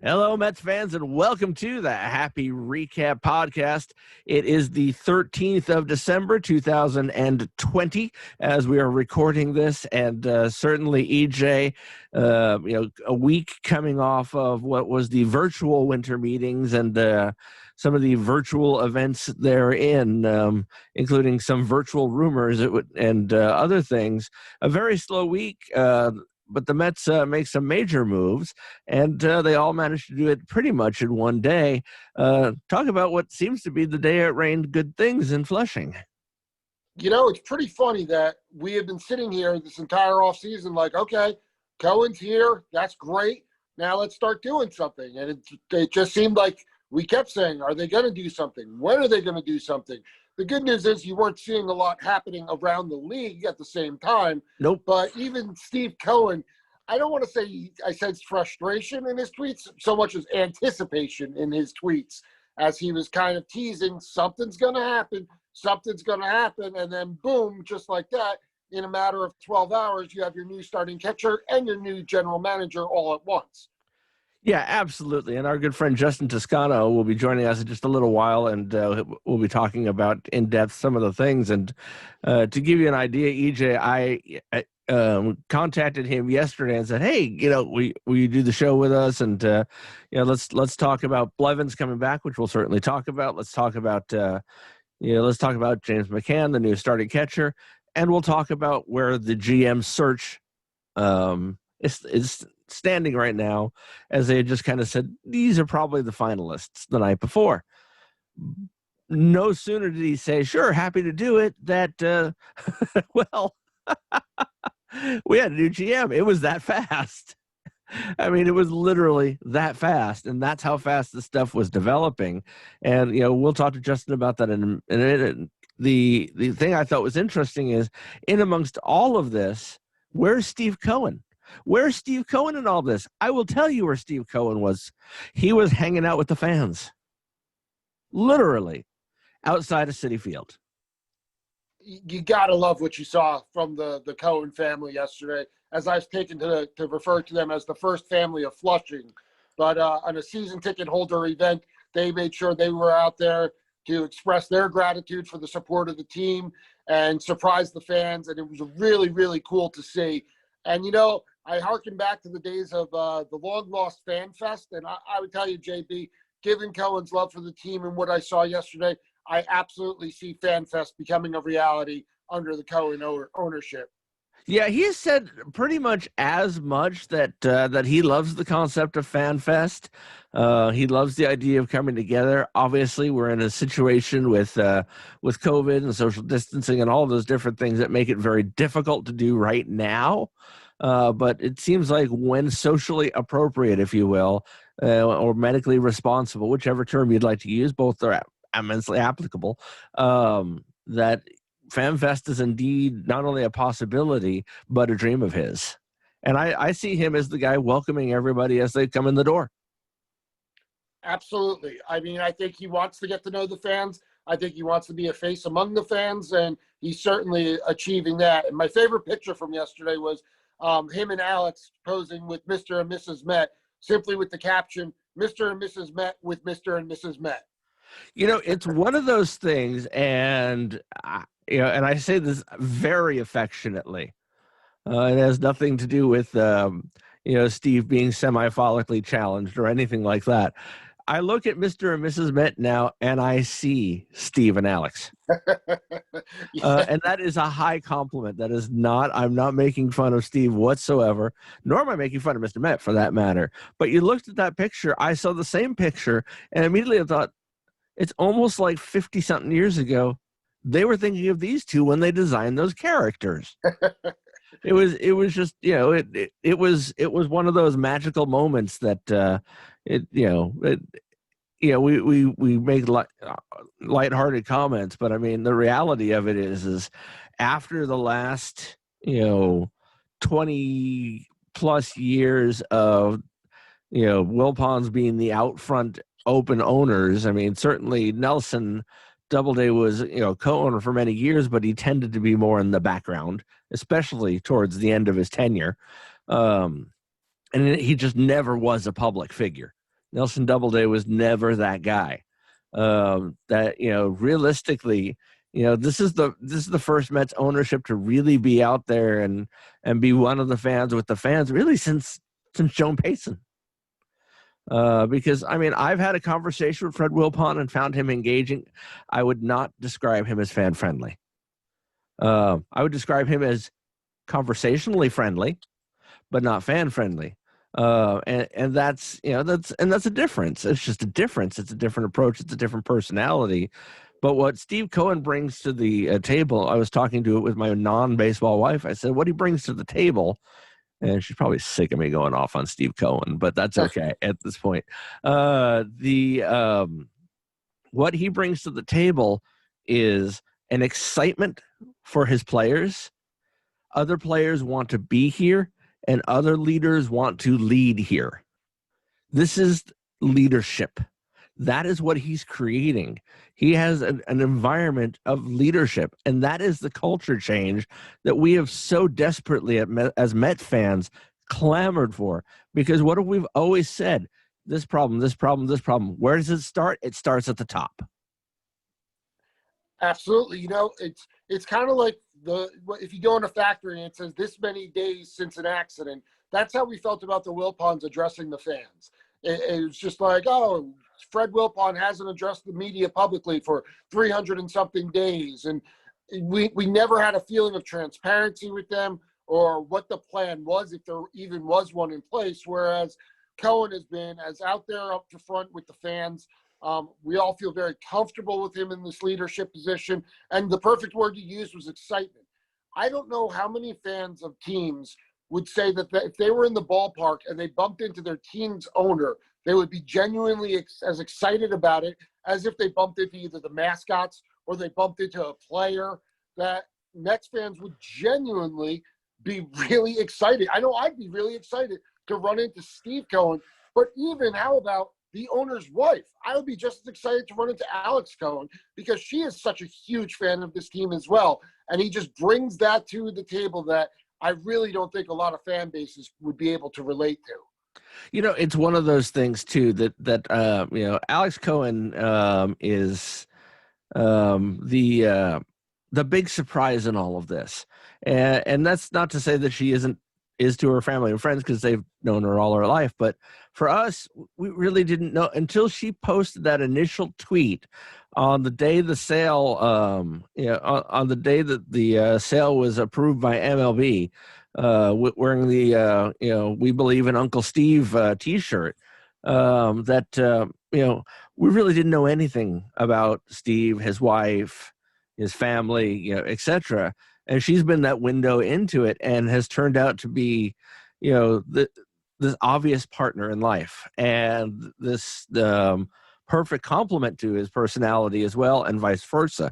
Hello, Mets fans, and welcome to the Happy Recap Podcast. It is the 13th of December, 2020, as we are recording this, and certainly, EJ, a week coming off of what was the virtual winter meetings and some of the virtual events therein, including some virtual rumors and other things. A very slow week. But the Mets make some major moves, and they all managed to do it pretty much in one day. Talk about what seems to be the day it rained good things in Flushing. You know, it's pretty funny that we have been sitting here this entire offseason like, okay, Cohen's here. That's great. Now let's start doing something. And it just seemed like we kept saying, are they going to do something? When are they going to do something? The good news is you weren't seeing a lot happening around the league at the same time. Nope. But even Steve Cohen, I don't want to say I sensed frustration in his tweets so much as anticipation in his tweets as he was kind of teasing something's going to happen, and then boom, just like that, in a matter of 12 hours, you have your new starting catcher and your new general manager all at once. Yeah, absolutely. And our good friend Justin Toscano will be joining us in just a little while, and we'll be talking about in depth some of the things. And to give you an idea, EJ, I contacted him yesterday and said, "Hey, will you do the show with us? And let's talk about Blevins coming back, which we'll certainly talk about. Let's talk about James McCann, the new starting catcher, and we'll talk about where the GM search is standing right now, as they just kind of said, these are probably the finalists the night before." No sooner did he say, sure, happy to do it, that, well, we had a new GM. It was that fast. I mean, it was literally that fast, and that's how fast the stuff was developing. And, we'll talk to Justin about that in a minute. The thing I thought was interesting is, in amongst all of this, where's Steve Cohen? Where's Steve Cohen in all this? I will tell you where Steve Cohen was. He was hanging out with the fans. Literally. Outside of Citi Field. You got to love what you saw from the Cohen family yesterday, as I've taken to refer to them as the first family of Flushing. But on a season ticket holder event, they made sure they were out there to express their gratitude for the support of the team and surprise the fans. And it was really, really cool to see. And, I hearken back to the days of the long-lost Fan Fest, and I would tell you, JB, given Cohen's love for the team and what I saw yesterday, I absolutely see Fan Fest becoming a reality under the Cohen ownership. Yeah, he has said pretty much as much that he loves the concept of Fan Fest. He loves the idea of coming together. Obviously, we're in a situation with COVID and social distancing and all those different things that make it very difficult to do right now. But it seems like when socially appropriate, if you will, or medically responsible, whichever term you'd like to use, both are immensely applicable, that FanFest is indeed not only a possibility, but a dream of his. And I see him as the guy welcoming everybody as they come in the door. Absolutely. I mean, I think he wants to get to know the fans. I think he wants to be a face among the fans, and he's certainly achieving that. And my favorite picture from yesterday was him and Alex posing with Mr. and Mrs. Met, simply with the caption, Mr. and Mrs. Met with Mr. and Mrs. Met. It's one of those things, and and I say this very affectionately. It has nothing to do with Steve being semi-follically challenged or anything like that. I look at Mr. and Mrs. Met now, and I see Steve and Alex. And that is a high compliment. That is not, I'm not making fun of Steve whatsoever, nor am I making fun of Mr. Met for that matter. But you looked at that picture, I saw the same picture, and immediately I thought, it's almost like 50-something years ago, they were thinking of these two when they designed those characters. It was just, it was one of those magical moments that, we make lighthearted comments, but I mean, the reality of it is after the last, 20 plus years of, Wilpons being the out front open owners. I mean, certainly Nelson Doubleday was, co-owner for many years, but he tended to be more in the background, especially towards the end of his tenure. And he just never was a public figure. Nelson Doubleday was never that guy. That, realistically, this is the first Mets ownership to really be out there and be one of the fans with the fans really since Joan Payson. Because I've had a conversation with Fred Wilpon and found him engaging. I would not describe him as fan friendly. I would describe him as conversationally friendly, but not fan friendly. And that's a difference. It's just a difference. It's a different approach. It's a different personality. But what Steve Cohen brings to the table, I was talking to it with my non-baseball wife. I said, what he brings to the table, and she's probably sick of me going off on Steve Cohen, but that's okay at this point. What he brings to the table is an excitement for his players. Other players want to be here, and other leaders want to lead here. This is leadership. That is what he's creating. He has an environment of leadership, and that is the culture change that we have so desperately as Met fans clamored for. Because what have we always said? This problem, this problem, this problem. Where does it start? It starts at the top. Absolutely. It's kind of like if you go in a factory and it says this many days since an accident, that's how we felt about the Wilpons addressing the fans. It was just like, oh, Fred Wilpon hasn't addressed the media publicly for 300 and something days. And we never had a feeling of transparency with them or what the plan was, if there even was one in place. Whereas Cohen has been as out there up to front with the fans. We all feel very comfortable with him in this leadership position. And the perfect word you used was excitement. I don't know how many fans of teams would say that if they were in the ballpark and they bumped into their team's owner, they would be genuinely as excited about it as if they bumped into either the mascots or they bumped into a player. That Mets fans would genuinely be really excited. I know I'd be really excited to run into Steve Cohen, but even how about the owner's wife? I would be just as excited to run into Alex Cohen because she is such a huge fan of this team as well. And he just brings that to the table that I really don't think a lot of fan bases would be able to relate to. It's one of those things too that Alex Cohen is the big surprise in all of this, and that's not to say that she is to her family and friends, because they've known her all her life. But for us, we really didn't know until she posted that initial tweet on the day the sale, on the day that the sale was approved by MLB, wearing the "We Believe in Uncle Steve" T-shirt. We really didn't know anything about Steve, his wife, his family, etc. And she's been that window into it and has turned out to be, this obvious partner in life, and this perfect complement to his personality as well, and vice versa.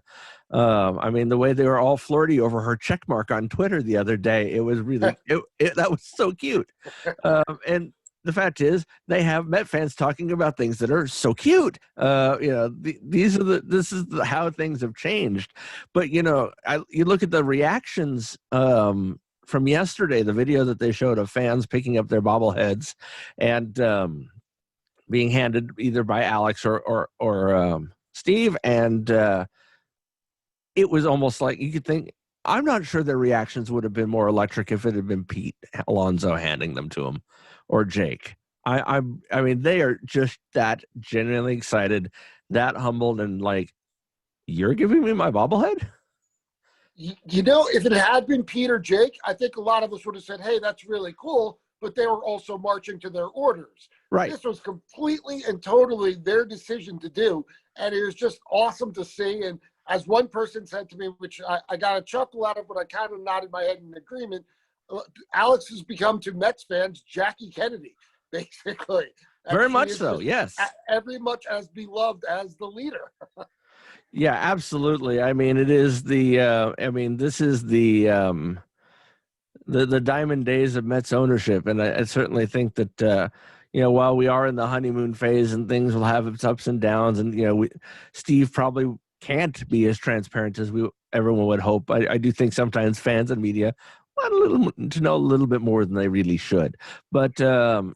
The way they were all flirty over her check mark on Twitter the other day, it was really, that was so cute. And the fact is, they have Met fans talking about things that are so cute. This is how things have changed. But you look at the reactions from yesterday, the video that they showed of fans picking up their bobbleheads and being handed either by Alex or Steve, and it was almost like you could think. I'm not sure their reactions would have been more electric if it had been Pete Alonso handing them to him, or Jake. They are just that genuinely excited, that humbled, and like, you're giving me my bobblehead? If it had been Pete or Jake, I think a lot of us would have said, hey, that's really cool, but they were also marching to their orders. Right. This was completely and totally their decision to do, and it was just awesome to see. And as one person said to me, which I got a chuckle out of, but I kind of nodded my head in agreement, Alex has become to Mets fans Jackie Kennedy, basically. Very much so, yes. Every much as beloved as the leader. Yeah, absolutely. It is this is the diamond days of Mets ownership, and I certainly think that while we are in the honeymoon phase and things will have its ups and downs, and Steve probably can't be as transparent as everyone would hope. I do think sometimes fans and media want to know a little bit more than they really should. But the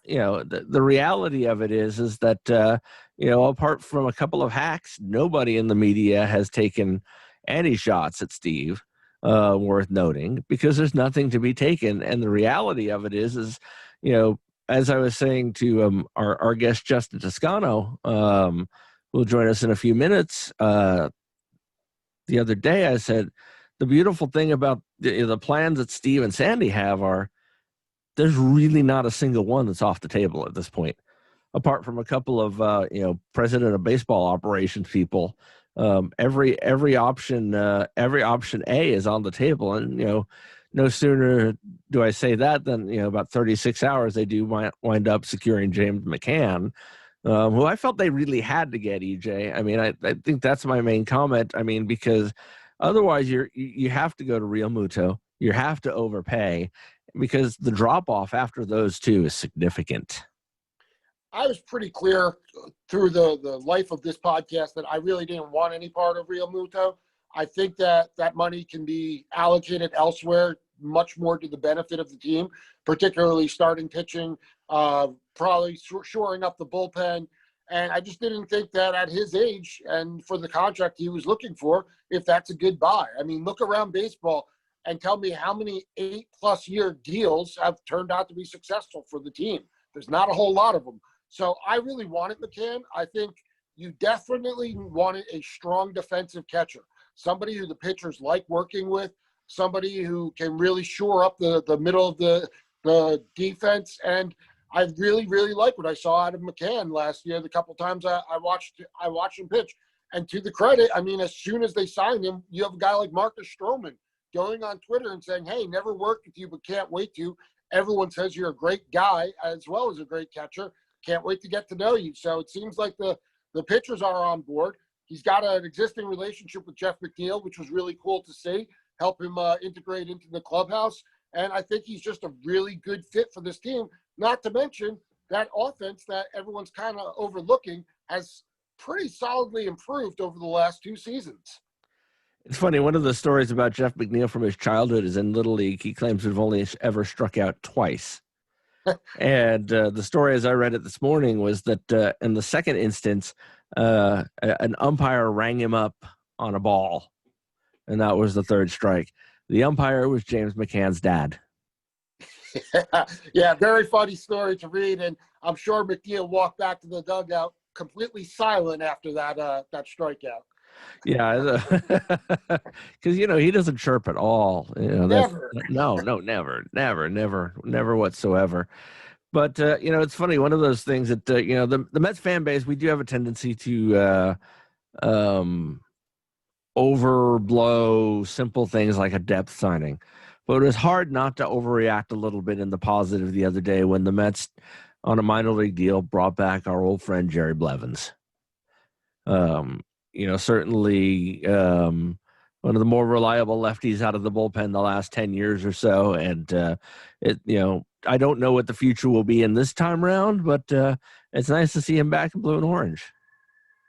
reality of it is that apart from a couple of hacks, nobody in the media has taken any shots at Steve worth noting, because there's nothing to be taken. And the reality of it is as I was saying to our guest Justin Toscano, who will join us in a few minutes, the other day, I said, the beautiful thing about the plans that Steve and Sandy have are there's really not a single one that's off the table at this point, apart from a couple of president of baseball operations people. Every option A is on the table, and no sooner do I say that than about 36 hours they do wind up securing James McCann, who I felt they really had to get, EJ. I mean, I think that's my main comment. I mean, because otherwise you have to go to Real Muto. You have to overpay, because the drop off after those two is significant. I was pretty clear through the life of this podcast that I really didn't want any part of Real Muto. I think that money can be allocated elsewhere, much more to the benefit of the team, particularly starting pitching, probably shoring up the bullpen. And I just didn't think that at his age and for the contract he was looking for, if that's a good buy. I mean, look around baseball and tell me how many 8+ year deals have turned out to be successful for the team. There's not a whole lot of them. So I really wanted McCann. I think you definitely wanted a strong defensive catcher, somebody who the pitchers like working with, somebody who can really shore up the middle of the defense. And I really, really like what I saw out of McCann last year. The couple times I watched him pitch. And to the credit, I mean, as soon as they signed him, you have a guy like Marcus Stroman going on Twitter and saying, hey, never worked with you, but can't wait to. Everyone says you're a great guy as well as a great catcher. Can't wait to get to know you. So it seems like the pitchers are on board. He's got an existing relationship with Jeff McNeil, which was really cool to see, help him integrate into the clubhouse. And I think he's just a really good fit for this team. Not to mention that offense that everyone's kind of overlooking has pretty solidly improved over the last 2 seasons. It's funny. One of the stories about Jeff McNeil from his childhood is in Little League. He claims to have only ever struck out twice. And the story, as I read it this morning, was that in the second instance, an umpire rang him up on a ball, and that was the third strike. The umpire was James McCann's dad. Yeah, very funny story to read, and I'm sure McNeil walked back to the dugout completely silent after that strikeout. Yeah, because he doesn't chirp at all. Never. Never whatsoever. But it's funny. One of those things that the Mets fan base, we do have a tendency to overblow simple things like a depth signing. But it was hard not to overreact a little bit in the positive the other day when the Mets, on a minor league deal, brought back our old friend Jerry Blevins. Certainly one of the more reliable lefties out of the bullpen the last 10 years or so. And I don't know what the future will be in this time round, but it's nice to see him back in blue and orange.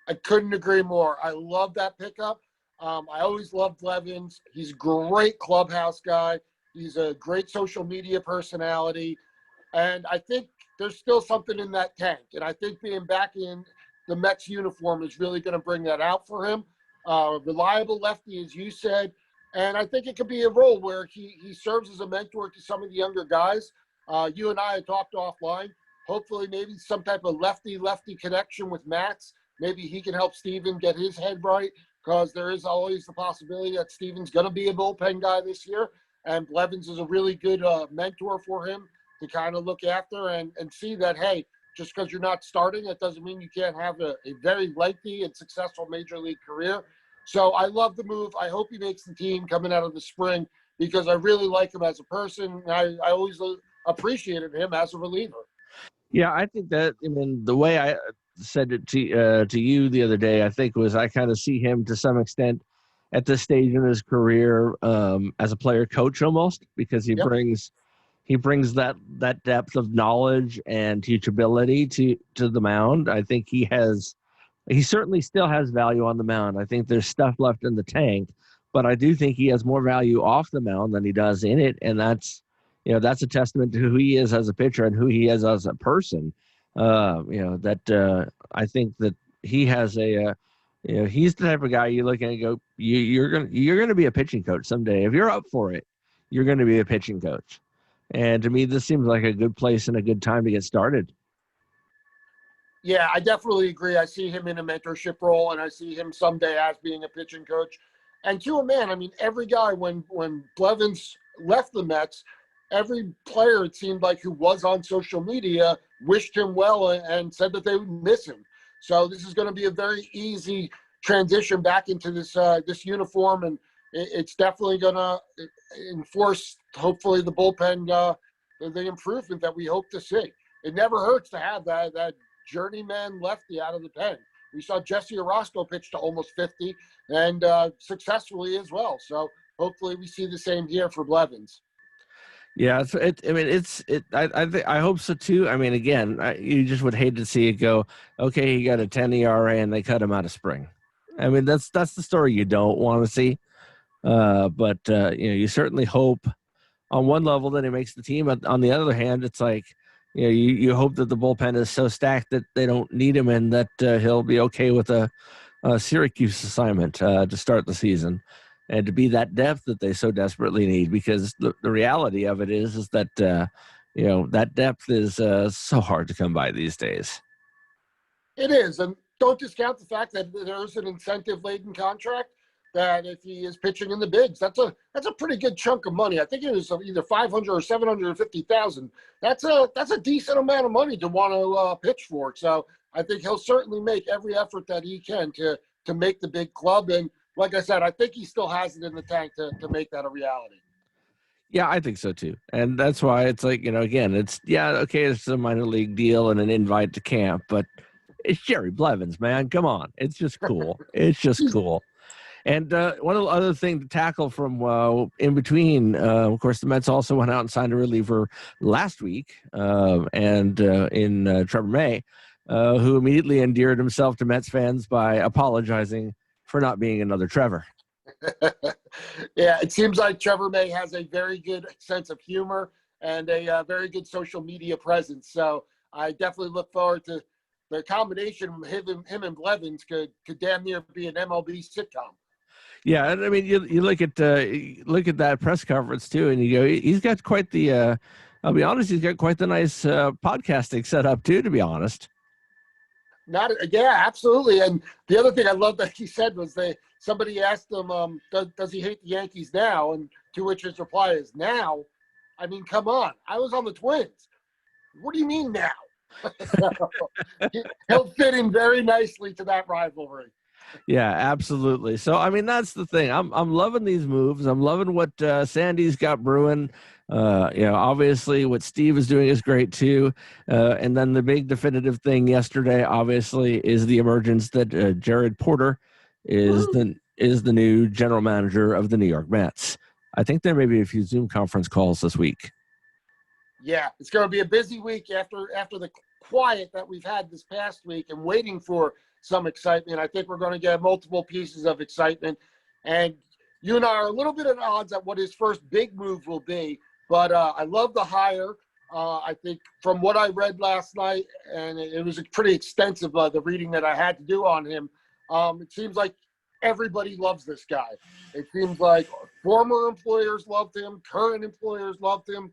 I couldn't agree more. I love that pickup. I always loved Blevins. He's a great clubhouse guy. He's a great social media personality. And I think there's still something in that tank. And I think being back in the Mets uniform is really going to bring that out for him. Reliable lefty, as you said. And I think it could be a role where he serves as a mentor to some of the younger guys. You and I had talked offline. Hopefully maybe some type of lefty-lefty connection with Max. Maybe he can help Steven get his head right, because there is always the possibility that Steven's going to be a bullpen guy this year. And Blevins is a really good mentor for him to kind of look after and see that, hey, just because you're not starting, that doesn't mean you can't have a very lengthy and successful major league career. So I love the move. I hope he makes the team coming out of the spring, because I really like him as a person. I always appreciated him as a reliever. Yeah, I think that, the way I said it to you the other day, I think was I kind of see him to some extent at this stage in his career as a player coach almost, because he brings that depth of knowledge and teachability to the mound. I think he certainly still has value on the mound. I think there's stuff left in the tank, but I do think he has more value off the mound than he does in it, and that's a testament to who he is as a pitcher and who he is as a person. I think that he has he's the type of guy you look at and go, you're gonna be a pitching coach someday. If you're up for it, you're going to be a pitching coach. And to me, this seems like a good place and a good time to get started. Yeah, I definitely agree. I see him in a mentorship role, and I see him someday as being a pitching coach. And to a man, I mean, every guy, when Blevins left the Mets, every player, it seemed like, who was on social media wished him well and said that they would miss him. So this is going to be a very easy transition back into this uniform, and it's definitely going to enforce, hopefully, the bullpen, the improvement that we hope to see. It never hurts to have that journeyman lefty out of the pen. We saw Jesse Orozco pitch to almost 50 and successfully as well. So hopefully we see the same here for Blevins. Yeah, I hope so too. I mean, again, you just would hate to see it go, okay, he got a 10 ERA and they cut him out of spring. I mean, that's the story you don't want to see. But you certainly hope on one level that he makes the team. But on the other hand, it's like, you hope that the bullpen is so stacked that they don't need him and that he'll be okay with a Syracuse assignment to start the season and to be that depth that they so desperately need, because the reality of it is that, that depth is so hard to come by these days. It is. And don't discount the fact that there's an incentive-laden contract that if he is pitching in the bigs, that's a pretty good chunk of money. I think it was either $500,000 or $750,000. That's a decent amount of money to want to pitch for. So I think he'll certainly make every effort that he can to make the big club. And like I said, I think he still has it in the tank to make that a reality. Yeah, I think so too. And that's why it's like, again, it's a minor league deal and an invite to camp, but it's Jerry Blevins, man. Come on. It's just cool. It's just cool. And one other thing to tackle from in between, of course, the Mets also went out and signed a reliever last week, in Trevor May, who immediately endeared himself to Mets fans by apologizing for not being another Trevor. Yeah, it seems like Trevor May has a very good sense of humor and a very good social media presence. So I definitely look forward to the combination of him and Blevins could damn near be an MLB sitcom. Yeah, and I mean, you look at that press conference too, and you go, he's got quite the. I'll be honest, he's got quite the nice podcasting setup too. To be honest. Yeah, absolutely. And the other thing I love that he said was somebody asked him, does he hate the Yankees now? And to which his reply is, now? I mean, come on. I was on the Twins. What do you mean now? He'll fit in very nicely to that rivalry. Yeah, absolutely. So, I mean, that's the thing. I'm loving these moves. I'm loving what Sandy's got brewing. Obviously what Steve is doing is great too. And then the big definitive thing yesterday, obviously, is the emergence that Jared Porter is the new general manager of the New York Mets. I think there may be a few Zoom conference calls this week. Yeah, it's going to be a busy week after the quiet that we've had this past week and waiting for some excitement. I think we're going to get multiple pieces of excitement. And you and I are a little bit at odds at what his first big move will be. But I love the hire. I think from what I read last night, and it was pretty extensive, the reading that I had to do on him, it seems like everybody loves this guy. It seems like former employers loved him, current employers loved him.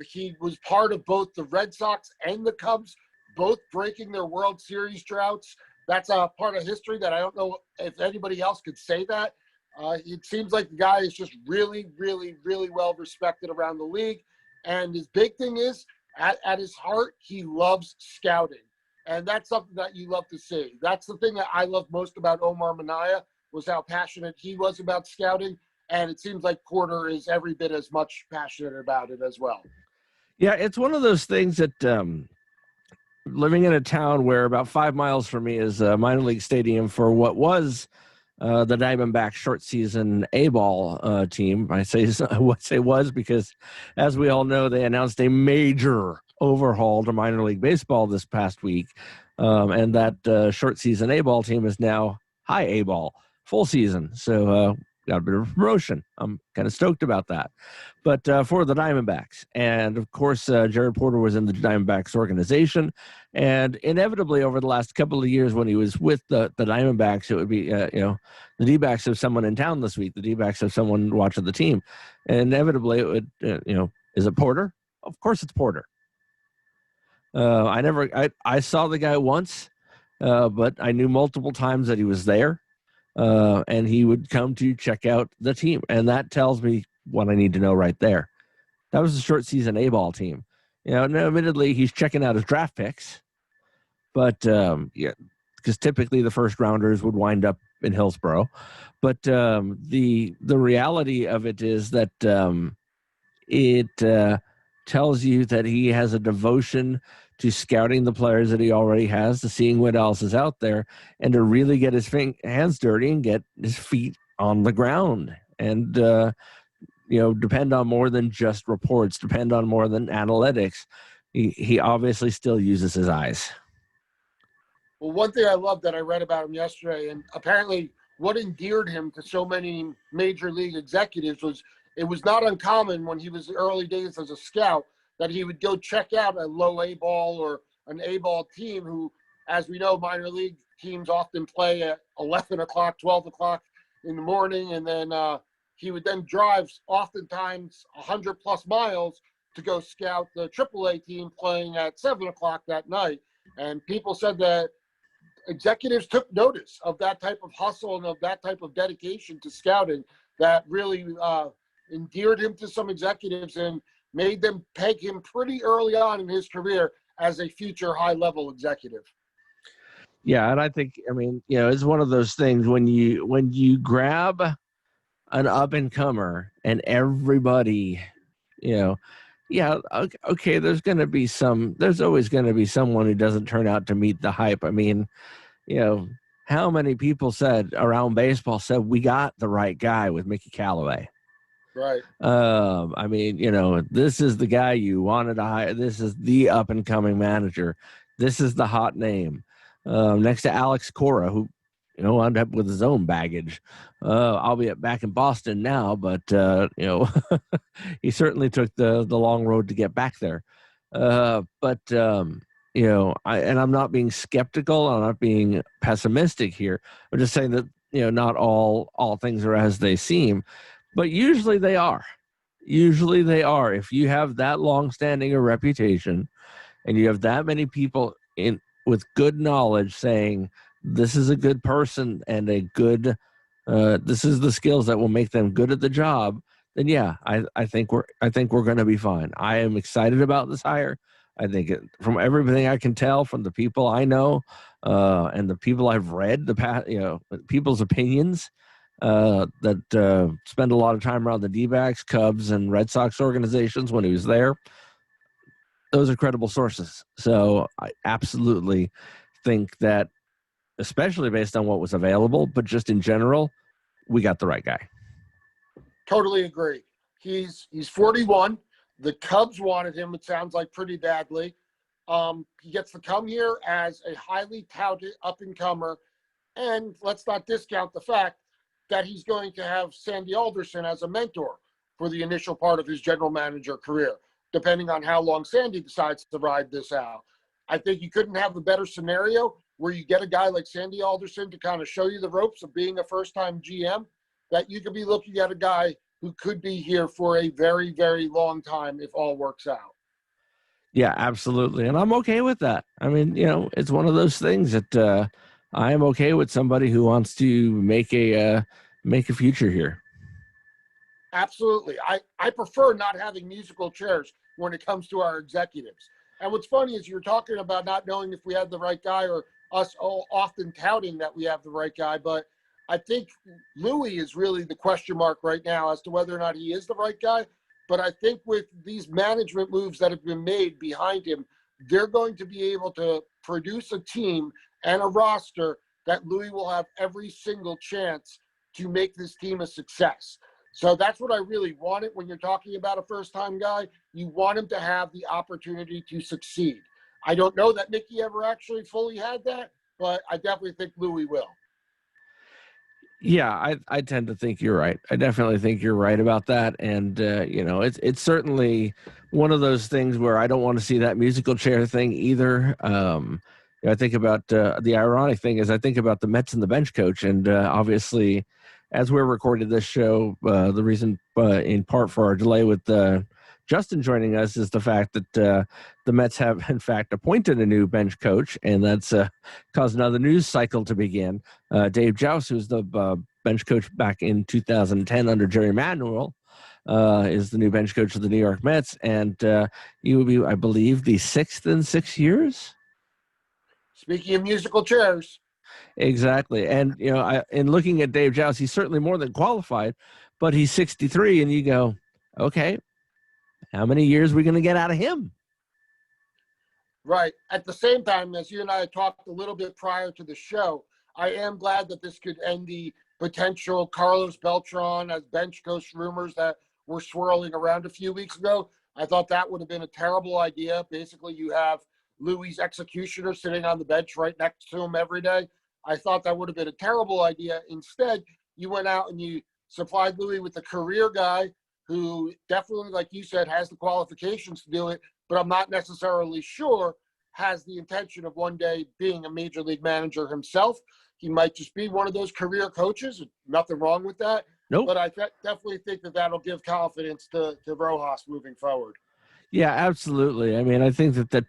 He was part of both the Red Sox and the Cubs, both breaking their World Series droughts. That's a part of history that I don't know if anybody else could say that. It seems like the guy is just really, really, really well respected around the league. And his big thing is, at his heart, he loves scouting. And that's something that you love to see. That's the thing that I love most about Omar Minaya, was how passionate he was about scouting. And it seems like Porter is every bit as much passionate about it as well. Yeah, it's one of those things that living in a town where about 5 miles from me is a minor league stadium for what was the Diamondback short season A-ball team. I say was because, as we all know, they announced a major overhaul to minor league baseball this past week. And that short season A-ball team is now high A-ball, full season. So got a bit of a promotion. I'm kind of stoked about that. But for the Diamondbacks, and of course, Jared Porter was in the Diamondbacks organization, and inevitably over the last couple of years when he was with the Diamondbacks, it would be, the D-backs have someone in town this week. The D-backs have someone watching the team. And inevitably it would, is it Porter? Of course it's Porter. I saw the guy once, but I knew multiple times that he was there. And he would come to check out the team. And that tells me what I need to know right there. That was a short season A-ball team. Admittedly, he's checking out his draft picks. But, because typically the first rounders would wind up in Hillsborough. But the reality of it is that it tells you that he has a devotion to scouting the players that he already has, to seeing what else is out there, and to really get his hands dirty and get his feet on the ground. And, depend on more than just reports, depend on more than analytics. He obviously still uses his eyes. Well, one thing I love that I read about him yesterday, and apparently what endeared him to so many major league executives was it was not uncommon when he was early days as a scout that he would go check out a low A ball or an A ball team who, as we know, minor league teams often play at 11 o'clock, 12 o'clock in the morning. And then he would then drive oftentimes 100 plus miles to go scout the AAA team playing at 7 o'clock that night. And people said that executives took notice of that type of hustle and of that type of dedication to scouting that really endeared him to some executives and made them peg him pretty early on in his career as a future high-level executive. Yeah, and I think, it's one of those things when you grab an up-and-comer and everybody, okay, there's always going to be someone who doesn't turn out to meet the hype. How many people said around baseball said we got the right guy with Mickey Callaway? Right. This is the guy you wanted to hire. This is the up and coming manager. This is the hot name. Next to Alex Cora, who, wound up with his own baggage. I'll be back in Boston now, but he certainly took the long road to get back there. I'm not being skeptical. I'm not being pessimistic here. I'm just saying that, not all things are as they seem. But usually they are. If you have that long-standing a reputation and you have that many people with good knowledge saying this is a good person and this is the skills that will make them good at the job, then yeah, I think we're going to be fine. I am excited about this hire. I think from everything I can tell from the people I know and the people I've read, people's opinions, that spend a lot of time around the D-backs, Cubs, and Red Sox organizations when he was there. Those are credible sources. So I absolutely think that, especially based on what was available, but just in general, we got the right guy. Totally agree. He's 41. The Cubs wanted him, it sounds like, pretty badly. He gets to come here as a highly touted up-and-comer. And let's not discount the fact that he's going to have Sandy Alderson as a mentor for the initial part of his general manager career, depending on how long Sandy decides to ride this out. I think you couldn't have a better scenario where you get a guy like Sandy Alderson to kind of show you the ropes of being a first-time GM, that you could be looking at a guy who could be here for a very, very long time if all works out. Yeah, absolutely. And I'm okay with that. It's one of those things that I am okay with somebody who wants to make a future here. Absolutely. I prefer not having musical chairs when it comes to our executives. And what's funny is you're talking about not knowing if we had the right guy, or us all often touting that we have the right guy. But I think Louis is really the question mark right now as to whether or not he is the right guy. But I think with these management moves that have been made behind him, they're going to be able to produce a team and a roster that Louis will have every single chance to make this team a success. So that's what I really wanted when you're talking about a first-time guy. You want him to have the opportunity to succeed. I don't know that Mickey ever actually fully had that, but I definitely think Louis will. Yeah, I tend to think you're right. I definitely think you're right about that. And it's certainly one of those things where I don't want to see that musical chair thing either. I think about the ironic thing is I think about the Mets and the bench coach, and obviously, as we're recording this show, the reason in part for our delay with Justin joining us is the fact that the Mets have in fact appointed a new bench coach, and that's caused another news cycle to begin. Dave Joust, who's the bench coach back in 2010 under Jerry Manuel, is the new bench coach of the New York Mets, and he will be, I believe, the sixth in 6 years. Speaking of musical chairs. Exactly, and in looking at Dave Joust, he's certainly more than qualified, but he's 63, and you go, okay, how many years are we going to get out of him? Right. At the same time, as you and I talked a little bit prior to the show, I am glad that this could end the potential Carlos Beltran as bench coach rumors that were swirling around a few weeks ago. I thought that would have been a terrible idea. Basically, you have Louis' executioner sitting on the bench right next to him every day. I thought that would have been a terrible idea. Instead, you went out and you supplied Louis with a career guy who definitely, like you said, has the qualifications to do it, but I'm not necessarily sure has the intention of one day being a major league manager himself. He might just be one of those career coaches. Nothing wrong with that. Nope. But I definitely think that that'll give confidence to Rojas moving forward. Yeah, absolutely. I mean, I think that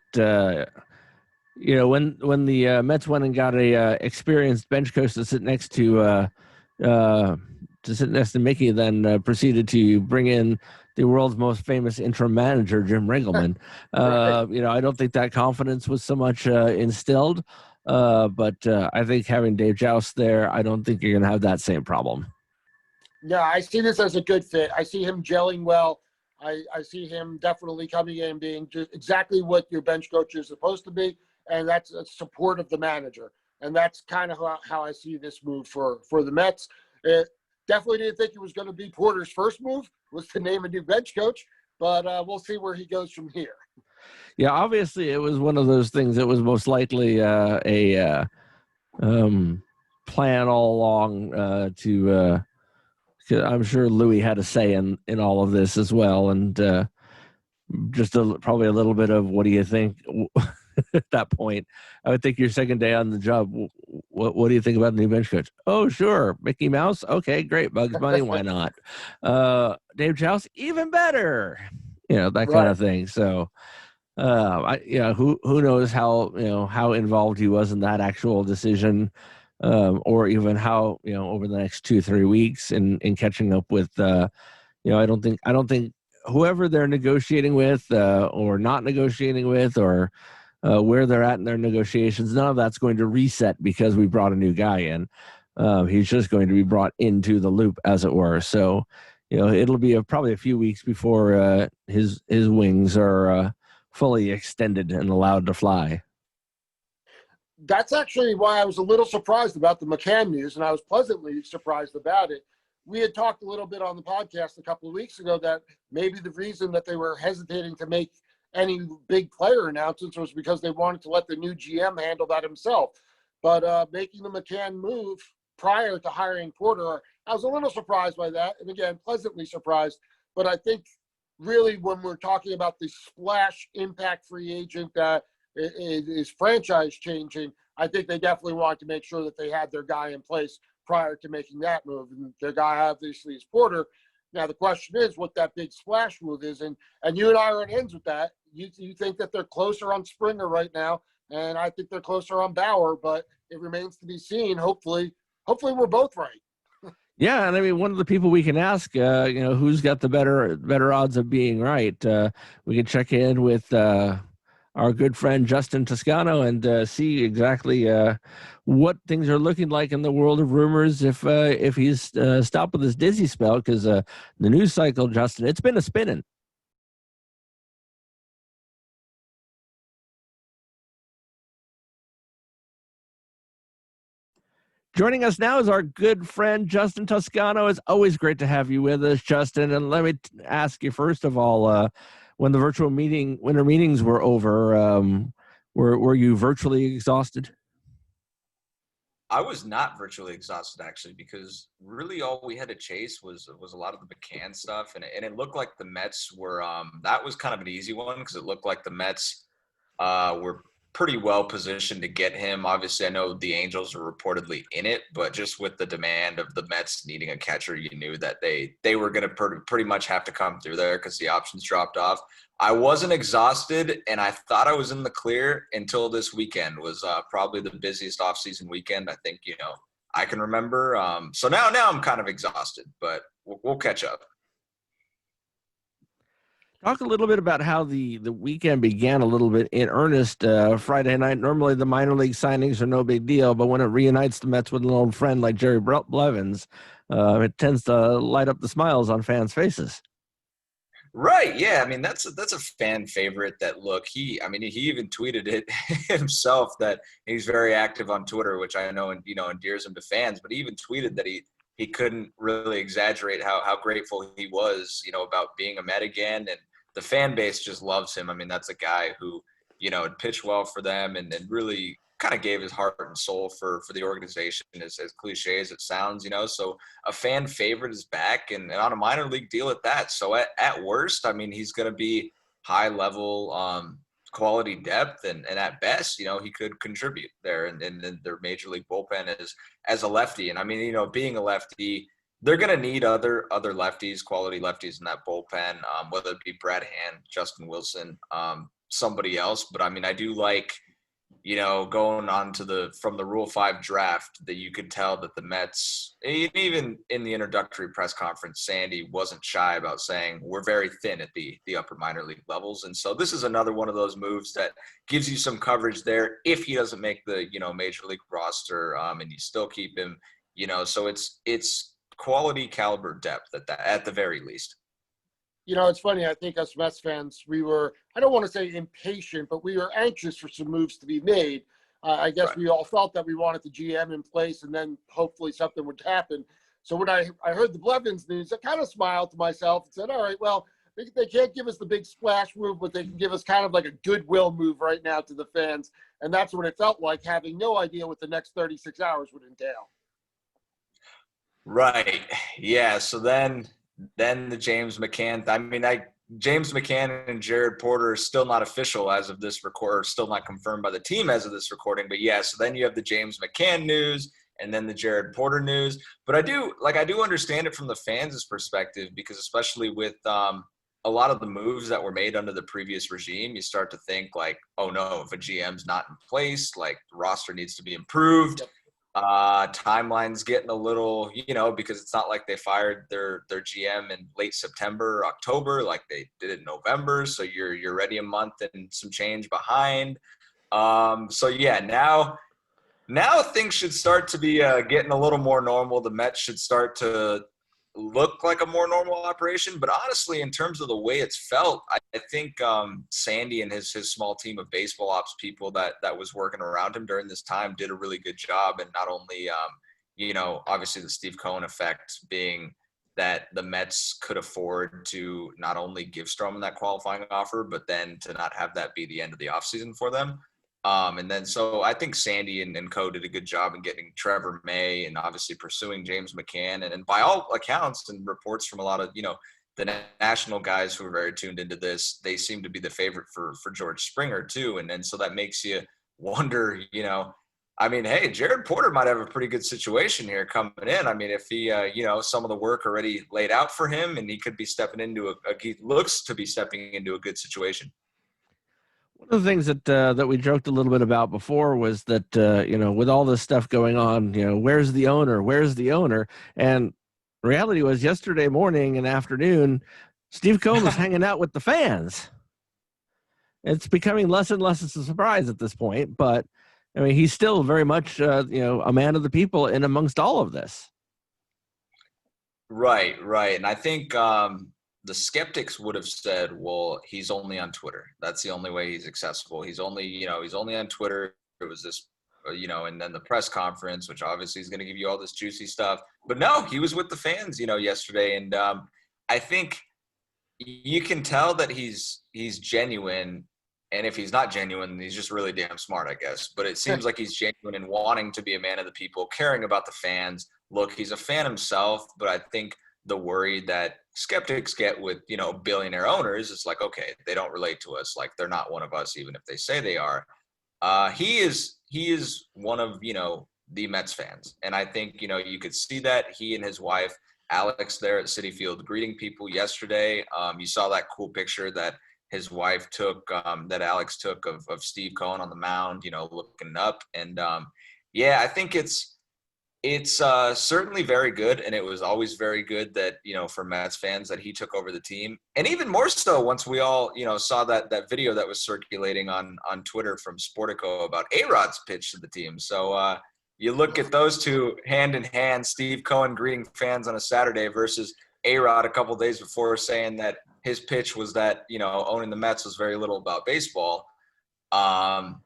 when the Mets went and got a experienced bench coach to sit next to Mickey, then proceeded to bring in the world's most famous interim manager, Jim Riggleman. Right. I don't think that confidence was so much instilled, but I think having Dave Joust there, I don't think you're going to have that same problem. Yeah, I see this as a good fit. I see him gelling well. I see him definitely coming in and being just exactly what your bench coach is supposed to be, and that's a support of the manager. And that's kind of how I see this move for the Mets. Definitely didn't think it was going to be Porter's first move, was to name a new bench coach, but we'll see where he goes from here. Yeah, obviously it was one of those things that was most likely a plan all along to I'm sure Louis had a say in all of this as well, and probably a little bit of what do you think at that point. I would think your second day on the job, what do you think about the new bench coach? Oh, sure. Mickey Mouse? Okay, great. Bugs Bunny? Why not? Dave Joust? Even better. That kind of thing. So, who knows how involved he was in that actual decision, or even how, over the next 2-3 weeks in catching up with, I don't think whoever they're negotiating with, or not negotiating with, or where they're at in their negotiations, none of that's going to reset because we brought a new guy in. He's just going to be brought into the loop, as it were. So, it'll be probably a few weeks before his wings are fully extended and allowed to fly. That's actually why I was a little surprised about the McCann news, and I was pleasantly surprised about it. We had talked a little bit on the podcast a couple of weeks ago that maybe the reason that they were hesitating to make any big player announcements was because they wanted to let the new GM handle that himself. But making the McCann move prior to hiring Porter, I was a little surprised by that. And again, pleasantly surprised. But I think really when we're talking about the splash impact free agent that is franchise changing, I think they definitely wanted to make sure that they had their guy in place prior to making that move. And their guy obviously is Porter. Now the question is what that big splash move is, and you and I are at ends with that. You think that they're closer on Springer right now, and I think they're closer on Bauer, but it remains to be seen. Hopefully we're both right. Yeah, and I mean, one of the people we can ask, who's got the better odds of being right. We can check in with our good friend Justin Toscano and see exactly what things are looking like in the world of rumors if he's stopped with his dizzy spell, because the news cycle, Justin, it's been a spinning. Joining us now is our good friend Justin Toscano. It's always great to have you with us, Justin. And let me ask you first of all, when the virtual winter meetings were over, were you virtually exhausted? I was not virtually exhausted actually, because really all we had to chase was a lot of the McCann stuff, and it looked like the Mets were that was kind of an easy one because it looked like the Mets were pretty well positioned to get him. Obviously, I know the Angels are reportedly in it, but just with the demand of the Mets needing a catcher, you knew that they were going to pretty much have to come through there because the options dropped off. I wasn't exhausted, and I thought I was in the clear until this weekend was probably the busiest offseason weekend I think I can remember. So now I'm kind of exhausted, but we'll catch up. Talk a little bit about how the weekend began a little bit in earnest. Friday night, normally the minor league signings are no big deal, but when it reunites the Mets with an old friend like Jerry Blevins, it tends to light up the smiles on fans' faces. Right. Yeah. I mean, that's a fan favorite. That look. He even tweeted it himself that he's very active on Twitter, which I know endears him to fans. But he even tweeted that he couldn't really exaggerate how grateful he was, about being a Met again, and the fan base just loves him. I mean, that's a guy who had pitched well for them and really kind of gave his heart and soul for the organization, as cliche as it sounds. So a fan favorite is back and on a minor league deal at that. So at worst, I mean, he's going to be high level quality depth, and at best, he could contribute there in their major league bullpen as a lefty. And I mean, being a lefty, they're going to need other lefties, quality lefties in that bullpen, whether it be Brad Hand, Justin Wilson, somebody else. But I mean, I do like, going on to from the Rule 5 draft, that you could tell that the Mets, even in the introductory press conference, Sandy wasn't shy about saying we're very thin at the upper minor league levels. And so this is another one of those moves that gives you some coverage there if he doesn't make the, major league roster, and you still keep him, so it's quality caliber depth at the very least. It's funny. I think us Mets fans, we were, I don't want to say impatient, but we were anxious for some moves to be made. I guess Right. we all felt that we wanted the GM in place and then hopefully something would happen. So when I heard the Blevins news, I kind of smiled to myself and said, all right, well, they can't give us the big splash move, but they can give us kind of like a goodwill move right now to the fans. And that's what it felt like, having no idea what the next 36 hours would entail. Right. Yeah. So then the James McCann. I mean, James McCann and Jared Porter are still not official as of this record, still not confirmed by the team as of this recording. But yeah, so then you have the James McCann news and then the Jared Porter news. But I do understand it from the fans' perspective, because especially with a lot of the moves that were made under the previous regime, you start to think like, oh no, if a GM's not in place, like the roster needs to be improved. Yep. Timeline's getting a little, because it's not like they fired their GM in late September, October, like they did in November. So you're already a month and some change behind. So yeah, now things should start to be getting a little more normal. The Mets should start to look like a more normal operation. But honestly, in terms of the way it's felt, I think Sandy and his small team of baseball ops people that was working around him during this time did a really good job. And not only, obviously the Steve Cohen effect being that the Mets could afford to not only give Stroman that qualifying offer, but then to not have that be the end of the offseason for them. And then so I think Sandy and Co did a good job in getting Trevor May and obviously pursuing James McCann. And by all accounts and reports from a lot of, the national guys who are very tuned into this, they seem to be the favorite for George Springer too. And then so that makes you wonder, I mean, hey, Jared Porter might have a pretty good situation here coming in. I mean, if he, some of the work already laid out for him, and he could be stepping into he looks to be stepping into a good situation. One of the things that we joked a little bit about before was that with all this stuff going on, where's the owner? Where's the owner? And reality was, yesterday morning and afternoon, Steve Cohen was hanging out with the fans. It's becoming less and less a surprise at this point, but I mean, he's still very much a man of the people in amongst all of this. Right. And I think the skeptics would have said, well, he's only on Twitter. That's the only way he's accessible. He's only on Twitter. It was this, and then the press conference, which obviously is going to give you all this juicy stuff. But no, he was with the fans, yesterday. And I think you can tell that he's genuine And if he's not genuine, he's just really damn smart, I guess. But it seems like he's genuine in wanting to be a man of the people, caring about the fans. Look, he's a fan himself, but I think the worry that skeptics get with, billionaire owners is like, okay, they don't relate to us. Like, they're not one of us, even if they say they are. He is one of, the Mets fans. And I think, you could see that he and his wife, Alex, there at Citi Field greeting people yesterday. You saw that cool picture that his wife took, that Alex took of Steve Cohen on the mound, looking up. And I think it's certainly very good, and it was always very good that, for Mets fans, that he took over the team. And even more so once we all, saw that video that was circulating on Twitter from Sportico about A-Rod's pitch to the team. So you look at those two hand in hand, Steve Cohen greeting fans on a Saturday versus A-Rod a couple days before saying that his pitch was that, owning the Mets was very little about baseball. Then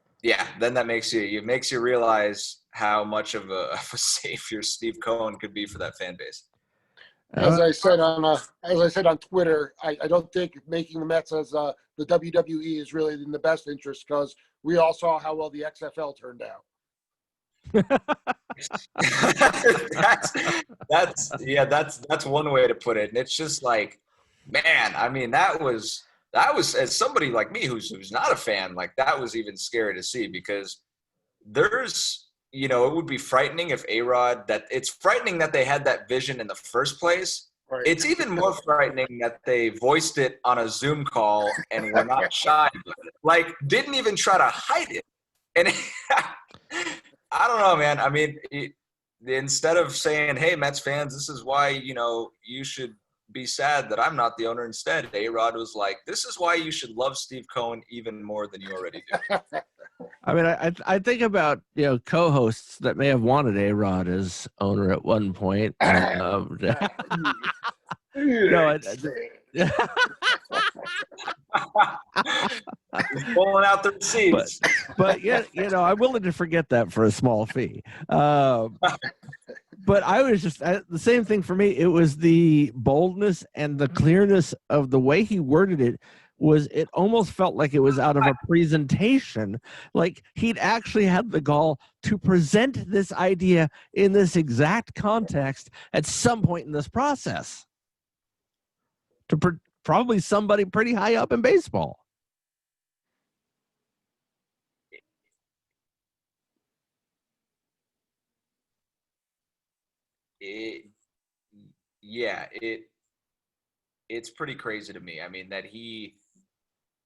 that makes you realize how much of a savior Steve Cohen could be for that fan base. As I said on Twitter, I don't think making the Mets as the WWE is really in the best interest, because we all saw how well the XFL turned out. that's one way to put it. And it's just like, man, I mean, that was as somebody like me who's not a fan, like, that was even scary to see, because there's, it would be frightening if A-Rod, it's frightening that they had that vision in the first place. Right. It's even more frightening that they voiced it on a Zoom call and were not shy about it. Like, didn't even try to hide it. And I don't know, man. I mean, instead of saying, hey, Mets fans, this is why, you should be sad that I'm not the owner, instead, A-Rod was like, this is why you should love Steve Cohen even more than you already do. I mean, I think about, co-hosts that may have wanted A-Rod as owner at one point. Pulling out the receipts. But yeah, I'm willing to forget that for a small fee. But I was just the same thing for me. It was the boldness and the clearness of the way he worded it. It almost felt like it was out of a presentation. Like he'd actually had the gall to present this idea in this exact context at some point in this process to probably somebody pretty high up in baseball. It's pretty crazy to me. I mean, that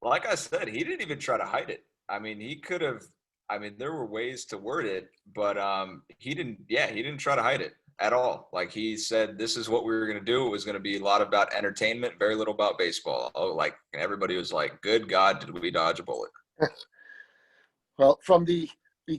like I said, he didn't even try to hide it. I mean, he could have. I mean, there were ways to word it, but he didn't try to hide it at all. Like, he said, this is what we were going to do. It was going to be a lot about entertainment, very little about baseball. Like, everybody was like, good God, did we dodge a bullet? Well, from the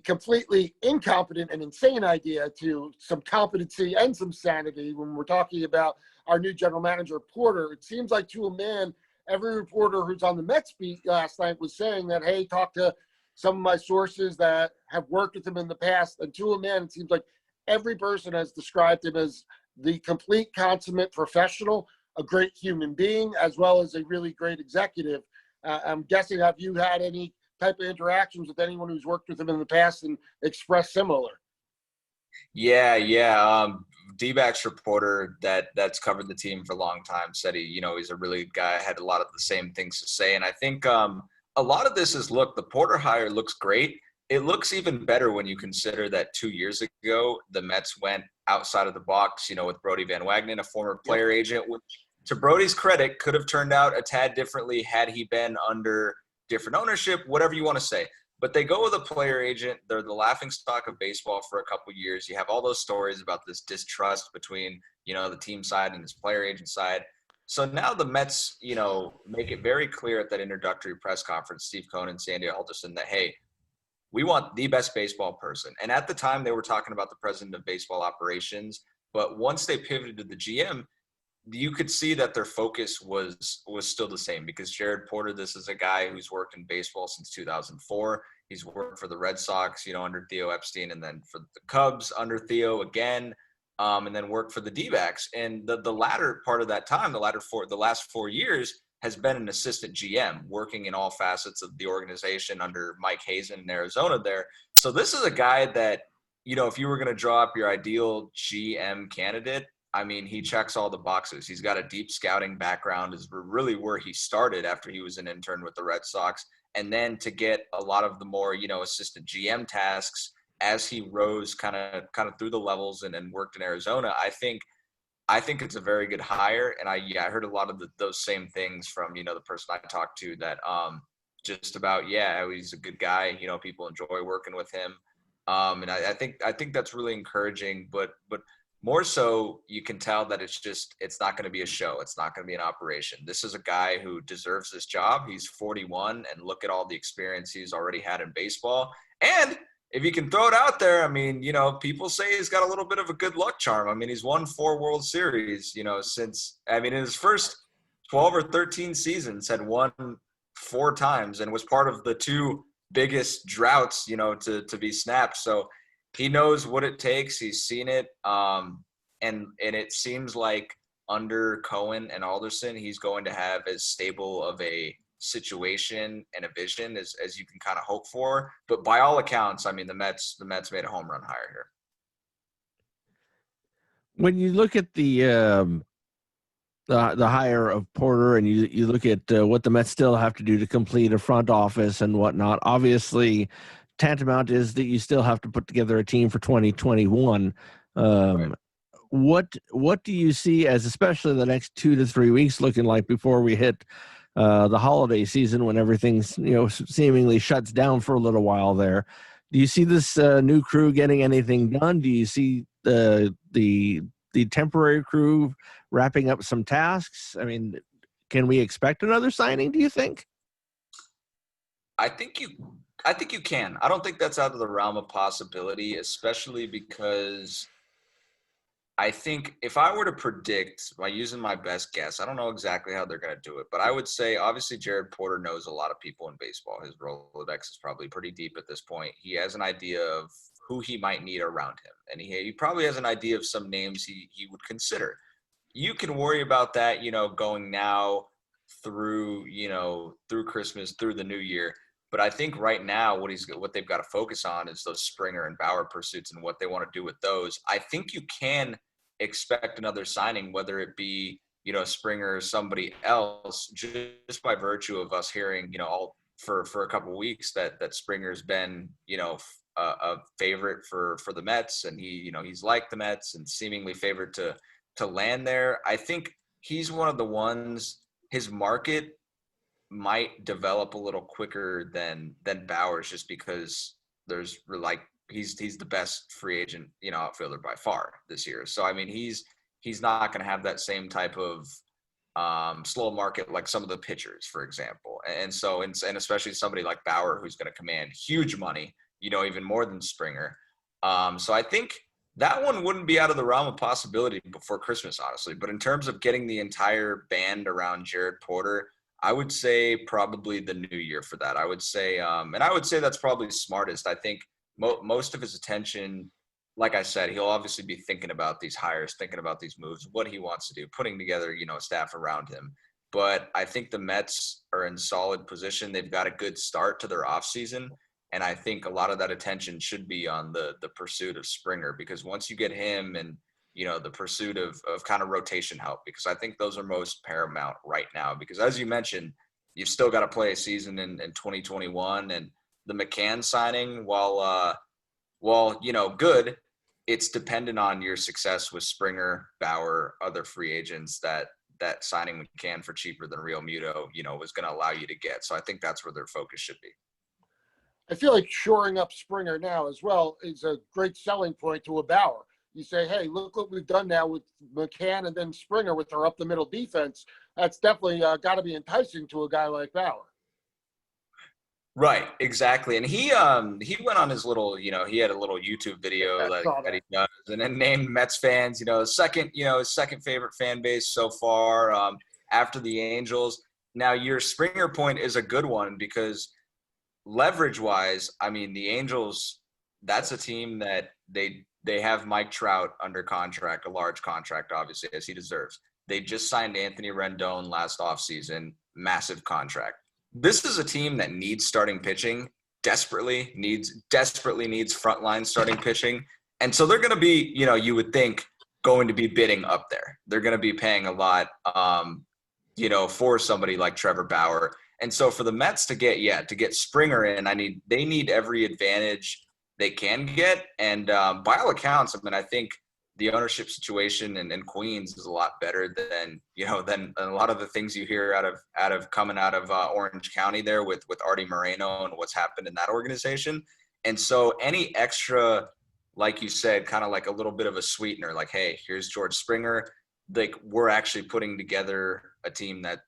completely incompetent and insane idea to some competency and some sanity when we're talking about our new general manager, Porter, it seems like, to a man, every reporter who's on the Mets beat last night was saying that, hey, talk to some of my sources that have worked with him in the past. And to a man, it seems like every person has described him as the complete consummate professional, a great human being, as well as a really great executive. I'm guessing, have you had any type of interactions with anyone who's worked with him in the past and expressed similar? Yeah. D-backs reporter that's covered the team for a long time said he's a really good guy, had a lot of the same things to say. And I think a lot of this is, look, the Porter hire looks great. It looks even better when you consider that 2 years ago, the Mets went outside of the box, with Brodie Van Wagenen, a former player agent, which, to Brodie's credit, could have turned out a tad differently had he been under different ownership, whatever you want to say. But they go with a player agent. They're the laughingstock of baseball for a couple of years. You have all those stories about this distrust between, the team side and this player agent side. So now the Mets, make it very clear at that introductory press conference, Steve Cohen and Sandy Alderson, that, hey, we want the best baseball person. And at the time, they were talking about the president of baseball operations. But once they pivoted to the GM, you could see that their focus was still the same, because Jared Porter, this is a guy who's worked in baseball since 2004. He's worked for the Red Sox, under Theo Epstein, and then for the Cubs under Theo again, and then worked for the D-backs. And the latter part of that time, the last 4 years, has been an assistant GM working in all facets of the organization under Mike Hazen in Arizona there. So this is a guy that, if you were going to draw up your ideal GM candidate, I mean, he checks all the boxes. He's got a deep scouting background, is really where he started after he was an intern with the Red Sox. And then to get a lot of the more, assistant GM tasks as he rose kind of through the levels and worked in Arizona, I think it's a very good hire. And I heard a lot of those same things from, the person I talked to that just about, he's a good guy. People enjoy working with him. And I think that's really encouraging, but more so you can tell that it's not going to be a show. It's not going to be an operation. This is a guy who deserves this job. He's 41 and look at all the experience he's already had in baseball. And if you can throw it out there, I mean, people say he's got a little bit of a good luck charm. I mean, he's won 4 World Series, since, in his first 12 or 13 seasons had won 4 times and was part of the 2 biggest droughts, to be snapped. So he knows what it takes. He's seen it. And it seems like under Cohen and Alderson, he's going to have as stable of a situation and a vision as you can kind of hope for. But by all accounts, I mean, the Mets made a home run hire here. When you look at the hire of Porter, and you look at what the Mets still have to do to complete a front office and whatnot, obviously tantamount is that you still have to put together a team for 2021. Right. What do you see as especially the next 2 to 3 weeks looking like before we hit the holiday season, when everything's seemingly shuts down for a little while there? Do you see this new crew getting anything done? Do you see the temporary crew wrapping up some tasks? I mean, can we expect another signing, do you think? I think you can. I don't think that's out of the realm of possibility, especially because I think if I were to predict by using my best guess, I don't know exactly how they're going to do it, but I would say obviously Jared Porter knows a lot of people in baseball. His Rolodex is probably pretty deep at this point. He has an idea of who he might need around him, and he probably has an idea of some names he would consider. You can worry about that, going now through Christmas, through the new year. But I think right now what they've got to focus on is those Springer and Bauer pursuits and what they want to do with those. I think you can expect another signing, whether it be, Springer or somebody else, just by virtue of us hearing, all for a couple of weeks that Springer's been, a favorite for the Mets, and he's liked the Mets and seemingly favored to land there. I think he's one of the ones, his market might develop a little quicker than Bauer's, just because there's he's the best free agent, outfielder by far this year. So I mean, he's not going to have that same type of slow market like some of the pitchers, for example. And so and especially somebody like Bauer, who's going to command huge money, even more than Springer. So I think that one wouldn't be out of the realm of possibility before Christmas, honestly. But in terms of getting the entire band around Jared Porter, I would say probably the new year for that. I would say, and I would say that's probably smartest. I think most of his attention, like I said, he'll obviously be thinking about these hires, thinking about these moves, what he wants to do, putting together, staff around him. But I think the Mets are in solid position. They've got a good start to their offseason. And I think a lot of that attention should be on the pursuit of Springer, because once you get him and, the pursuit of kind of rotation help, because I think those are most paramount right now, because as you mentioned, you've still got to play a season in 2021, and the McCann signing, while good, it's dependent on your success with Springer, Bauer, other free agents that signing McCann for cheaper than Real Muto, was going to allow you to get. So I think that's where their focus should be. I feel like shoring up Springer now as well is a great selling point to a Bauer. You say, hey, look what we've done now with McCann and then Springer with our up-the-middle defense. That's definitely got to be enticing to a guy like Bauer. Right, exactly. And he went on his little, he had a little YouTube video that he does, and then named Mets fans, his second favorite fan base so far, after the Angels. Now, your Springer point is a good one, because leverage-wise, I mean, the Angels, that's a team that they have Mike Trout under contract, a large contract, obviously, as he deserves. They just signed Anthony Rendon last offseason. massive contract. This is a team that needs starting pitching, desperately needs frontline starting pitching. And so they're going to be, you would think, going to be bidding up there. They're going to be paying a lot, for somebody like Trevor Bauer. And so for the Mets to get Springer in, they need every advantage they can get. And by all accounts, I think the ownership situation in Queens is a lot better than a lot of the things you hear coming out of Orange County there with Artie Moreno and what's happened in that organization. And so any extra, like you said, kind of like a little bit of a sweetener, like, hey, here's George Springer. Like, we're actually putting together a team that,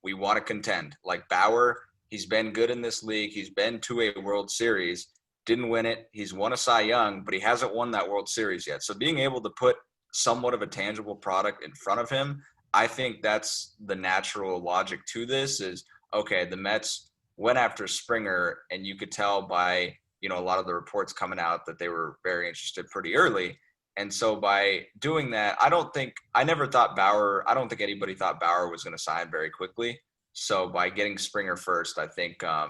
we want to contend. Like Bauer, he's been good in this league. He's been to a World Series. Didn't win it. He's won a Cy Young, but he hasn't won that World Series yet. So being able to put somewhat of a tangible product in front of him, I think that's the natural logic to this is, okay, the Mets went after Springer, and you could tell by, a lot of the reports coming out that they were very interested pretty early. And so by doing that, I don't think anybody thought Bauer was going to sign very quickly. So by getting Springer first, I think, I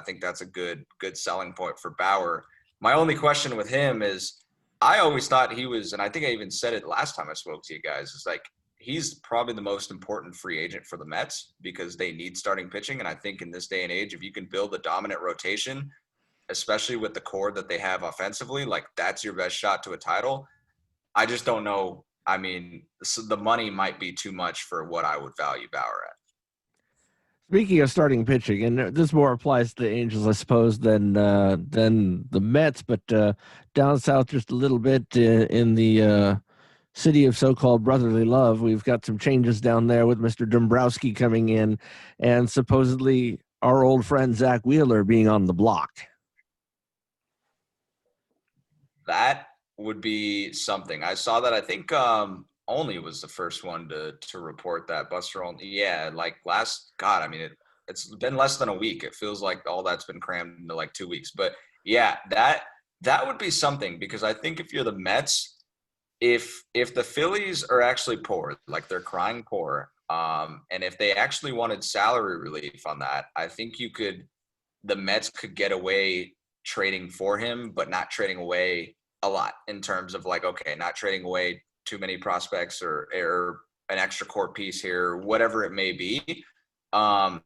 think that's a good selling point for Bauer. My only question with him is, I always thought he was, and I think I even said it last time I spoke to you guys, is like, he's probably the most important free agent for the Mets because they need starting pitching. And I think in this day and age, if you can build a dominant rotation, especially with the core that they have offensively, like that's your best shot to a title. I just don't know. So the money might be too much for what I would value Bauer at. Speaking of starting pitching, and this more applies to the Angels, I suppose, than the Mets, but down south just a little bit in the city of so-called brotherly love, we've got some changes down there with Mr. Dombrowski coming in, and supposedly our old friend Zach Wheeler being on the block. That would be something. I saw that. I think Only was the first one to report that. Buster Only, it's been less than a week. It feels like all that's been crammed into like 2 weeks. But yeah, that would be something, because I think if you're the Mets, if the Phillies are actually poor, like they're crying poor, and if they actually wanted salary relief on that, I think the Mets could get away trading for him, but not trading away a lot in terms of like, okay, not trading away too many prospects or an extra core piece here, whatever it may be. But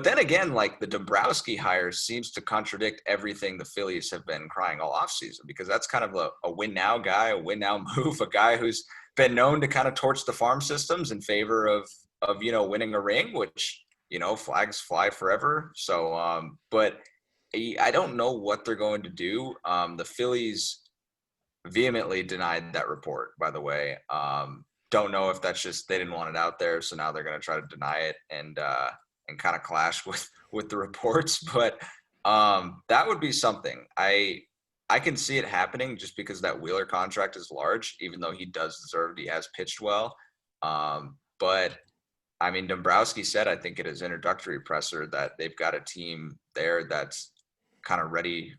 then again, like the Dombrowski hire seems to contradict everything the Phillies have been crying all offseason, because that's kind of a win now guy, a win now move, a guy who's been known to kind of torch the farm systems in favor of winning a ring, which, flags fly forever. So, but I don't know what they're going to do. The Phillies vehemently denied that report, by the way. Don't know if that's just they didn't want it out there, so now they're going to try to deny it and kind of clash with the reports. But that would be something. I can see it happening just because that Wheeler contract is large, even though he does deserve it. He has pitched well. But Dombrowski said, I think in his introductory presser, that they've got a team there that's kind of ready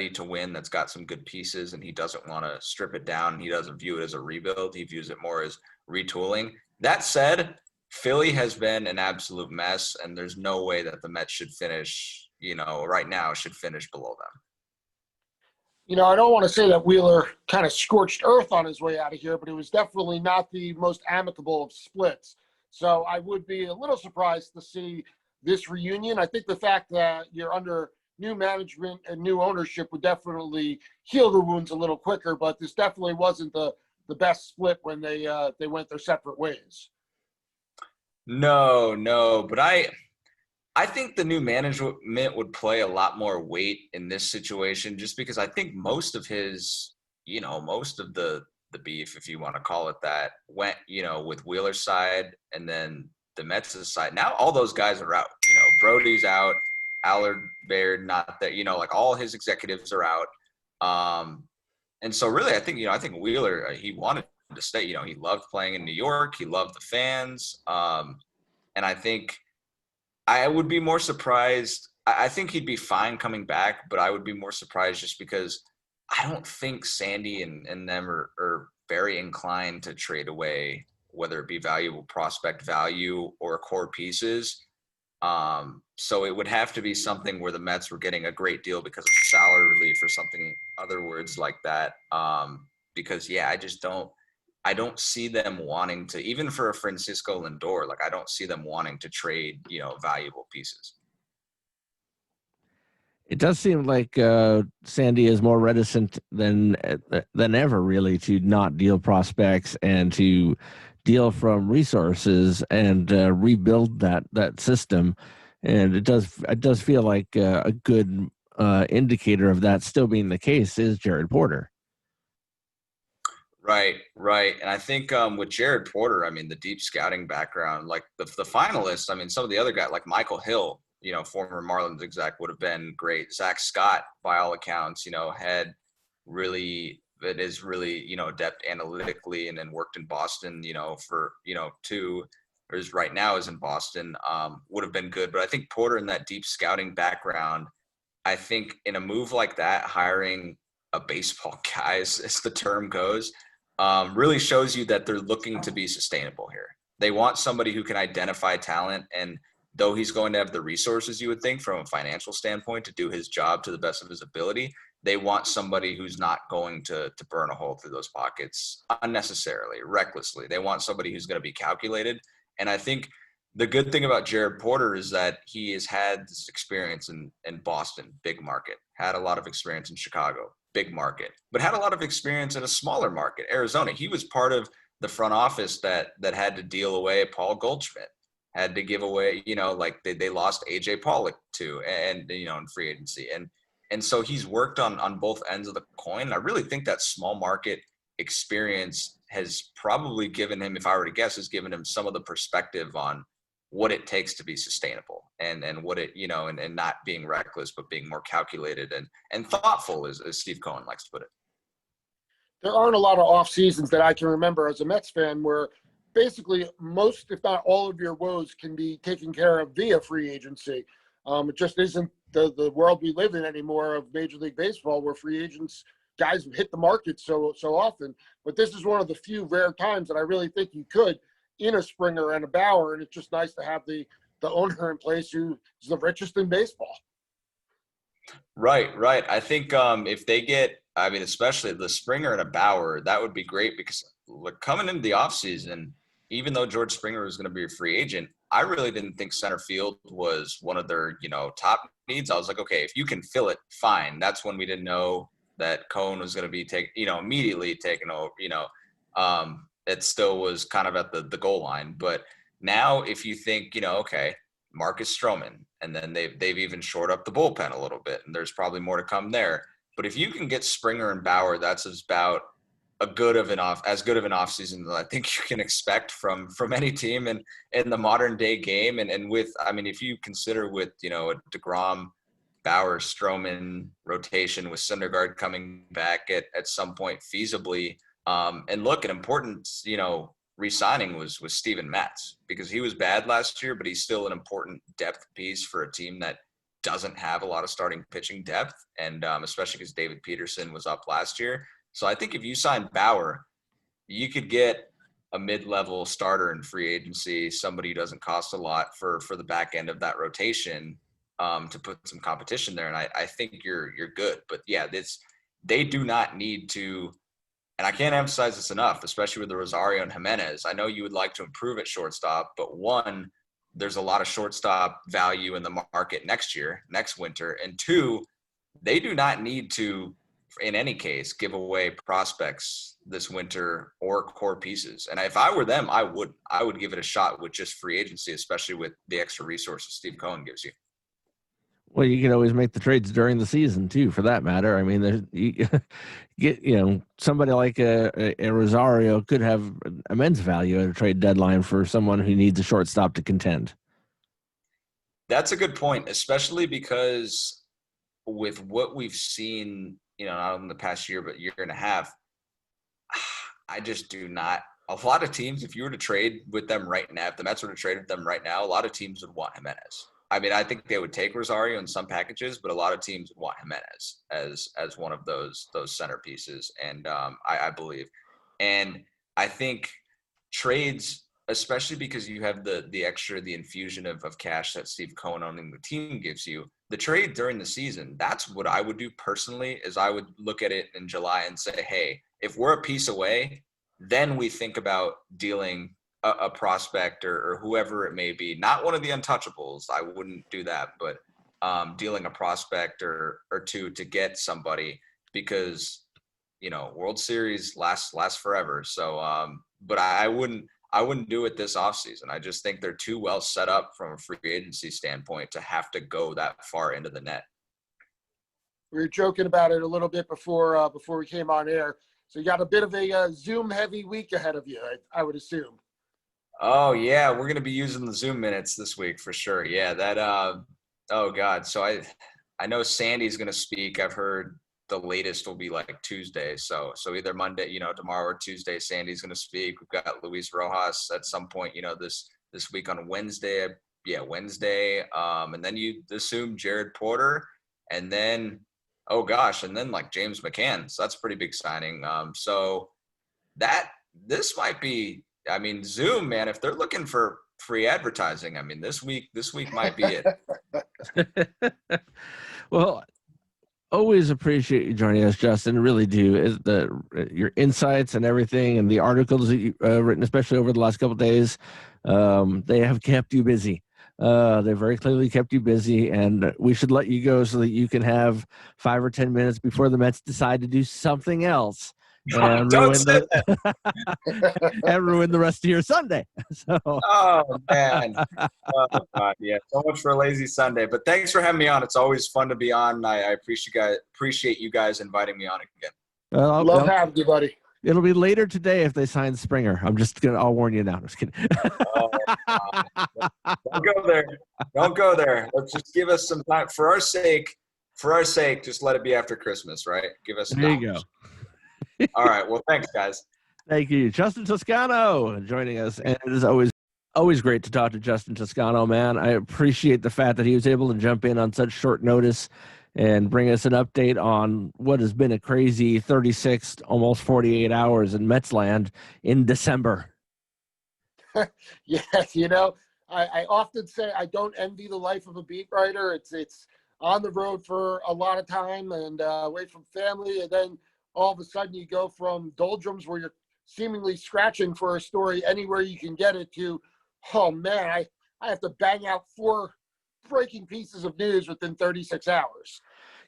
to win, that's got some good pieces, and he doesn't want to strip it down. He doesn't view it as a rebuild. He views it more as retooling. That said, Philly has been an absolute mess, and there's no way that the Mets should finish, right now should finish below them. I don't want to say that Wheeler kind of scorched earth on his way out of here, but it was definitely not the most amicable of splits. So I would be a little surprised to see this reunion. I think the fact that you're under new management and new ownership would definitely heal the wounds a little quicker, but this definitely wasn't the best split when they went their separate ways. No, but I think the new management would play a lot more weight in this situation, just because I think most of the beef, if you want to call it that, went, with Wheeler's side and then the Mets' side. Now all those guys are out. Brody's out, Allard Baird not there, like all his executives are out. And so really, I think Wheeler, he wanted to stay. He loved playing in New York. He loved the fans. And I think I would be more surprised. I think he'd be fine coming back, but I would be more surprised just because I don't think Sandy and them are very inclined to trade away whether it be valuable prospect value or core pieces. So it would have to be something where the Mets were getting a great deal because of salary relief or something, other words like that. Because yeah, I don't see them wanting to, even for a Francisco Lindor, like I don't see them wanting to trade, valuable pieces. It does seem like Sandy is more reticent than ever, really, to not deal prospects and to deal from resources and rebuild that system. And it does feel like a good indicator of that still being the case is Jared Porter. Right. And I think with Jared Porter, I mean, the deep scouting background, like the finalists, I mean, some of the other guys like Michael Hill, former Marlins exec, would have been great. Zach Scott, by all accounts, had really depth analytically, and then worked in Boston, for, or is right now is in Boston, would have been good. But I think Porter, in that deep scouting background, I think in a move like that, hiring a baseball guy, as the term goes, really shows you that they're looking to be sustainable here. They want somebody who can identify talent, and though he's going to have the resources, you would think, from a financial standpoint to do his job to the best of his ability, they want somebody who's not going to burn a hole through those pockets unnecessarily, recklessly. They want somebody who's going to be calculated. And I think the good thing about Jared Porter is that he has had this experience in Boston, big market, had a lot of experience in Chicago, big market, but had a lot of experience in a smaller market, Arizona. He was part of the front office that had to deal away Paul Goldschmidt, had to give away, like they lost AJ Pollock too, and in free agency. And so he's worked on both ends of the coin. I really think that small market experience has probably given him, if I were to guess, has given him some of the perspective on what it takes to be sustainable, and what it, and not being reckless, but being more calculated and thoughtful, as Steve Cohen likes to put it. There aren't a lot of off seasons that I can remember as a Mets fan where basically most, if not all, of your woes can be taken care of via free agency. It just isn't the world we live in anymore of Major League Baseball, where free agents, guys hit the market so often. But this is one of the few rare times that I really think you could, in a Springer and a Bauer, and it's just nice to have the owner in place who is the richest in baseball. Right. I think if they get, I mean, especially the Springer and a Bauer, that would be great, because coming into the offseason, even though George Springer was going to be a free agent, I really didn't think center field was one of their, top needs. I was like, okay, if you can fill it, fine. That's when we didn't know that Cohen was going to be immediately taken over, it still was kind of at the goal line. But now if you think, okay, Marcus Stroman, and then they've even shored up the bullpen a little bit, and there's probably more to come there. But if you can get Springer and Bauer, that's about as good of an offseason that I think you can expect from any team in the modern day game. And with, I mean, if you consider with, a DeGrom, Bauer, Stroman rotation with Syndergaard coming back at some point feasibly, and look, an important, re-signing was Steven Matz, because he was bad last year, but he's still an important depth piece for a team that doesn't have a lot of starting pitching depth, and especially because David Peterson was up last year. So I think if you sign Bauer, you could get a mid-level starter in free agency, somebody who doesn't cost a lot for the back end of that rotation, to put some competition there. And I think you're good. But yeah, they do not need to. And I can't emphasize this enough, especially with the Rosario and Jimenez. I know you would like to improve at shortstop, but one, there's a lot of shortstop value in the market next winter. And two, they do not need to, in any case, give away prospects this winter or core pieces. And if I were them, I would give it a shot with just free agency, especially with the extra resources Steve Cohen gives you. Well, you can always make the trades during the season too, for that matter. I mean, you get, somebody like a Rosario could have immense value at a trade deadline for someone who needs a shortstop to contend. That's a good point, especially because with what we've seen, not in the past year, but year and a half, I just do not. A lot of teams, if you were to trade with them right now, if the Mets were to trade with them right now, a lot of teams would want Jimenez. I mean, I think they would take Rosario in some packages, but a lot of teams would want Jimenez as one of those centerpieces, and I believe. And I think trades, especially because you have the extra, the infusion of cash that Steve Cohen owning the team gives you, the trade during the season, that's what I would do personally, is I would look at it in July and say, hey, if we're a piece away, then we think about dealing a prospect or whoever it may be, not one of the untouchables. I wouldn't do that, but dealing a prospect or two to get somebody, because, you know, World Series lasts forever. So, but I wouldn't do it this offseason. I just think they're too well set up from a free agency standpoint to have to go that far into the net. We were joking about it a little bit before we came on air. So you got a bit of a Zoom heavy week ahead of you, I would assume. Oh yeah, we're gonna be using the Zoom minutes this week for sure. Yeah, that. Oh God. So I know Sandy's gonna speak. I've heard the latest will be like Tuesday. So either Monday, you know, tomorrow, or Tuesday, Sandy's gonna speak. We've got Luis Rojas at some point, you know, this week on Wednesday. Yeah, Wednesday. And then you assume Jared Porter, and then and then like James McCann. So that's a pretty big signing. So this might be. I mean, Zoom, man, if they're looking for free advertising, I mean, this week might be it. Well, always appreciate you joining us, Justin. Really do. Is your insights and everything, and the articles that you've written, especially over the last couple of days, they have kept you busy. They very clearly kept you busy, and we should let you go so that you can have 5 or 10 minutes before the Mets decide to do something else and ruin the rest of your Sunday. So. Oh man, oh God, yeah, so much for a lazy Sunday. But thanks for having me on. It's always fun to be on. I appreciate you guys inviting me on again. Love having you, buddy. It'll be later today if they sign Springer. I'll warn you now. I'm just kidding. Oh, don't go there. Don't go there. Let's just give us some time for our sake. For our sake, just let it be after Christmas, right? Give us. There you go. All right. Well, thanks, guys. Thank you. Justin Toscano joining us. And it is always great to talk to Justin Toscano, man. I appreciate the fact that he was able to jump in on such short notice and bring us an update on what has been a crazy 36, almost 48 hours in Metsland in December. Yeah, you know, I often say I don't envy the life of a beat writer. It's on the road for a lot of time and away from family, and then all of a sudden you go from doldrums where you're seemingly scratching for a story anywhere you can get it to, oh man, I have to bang out 4 breaking pieces of news within 36 hours.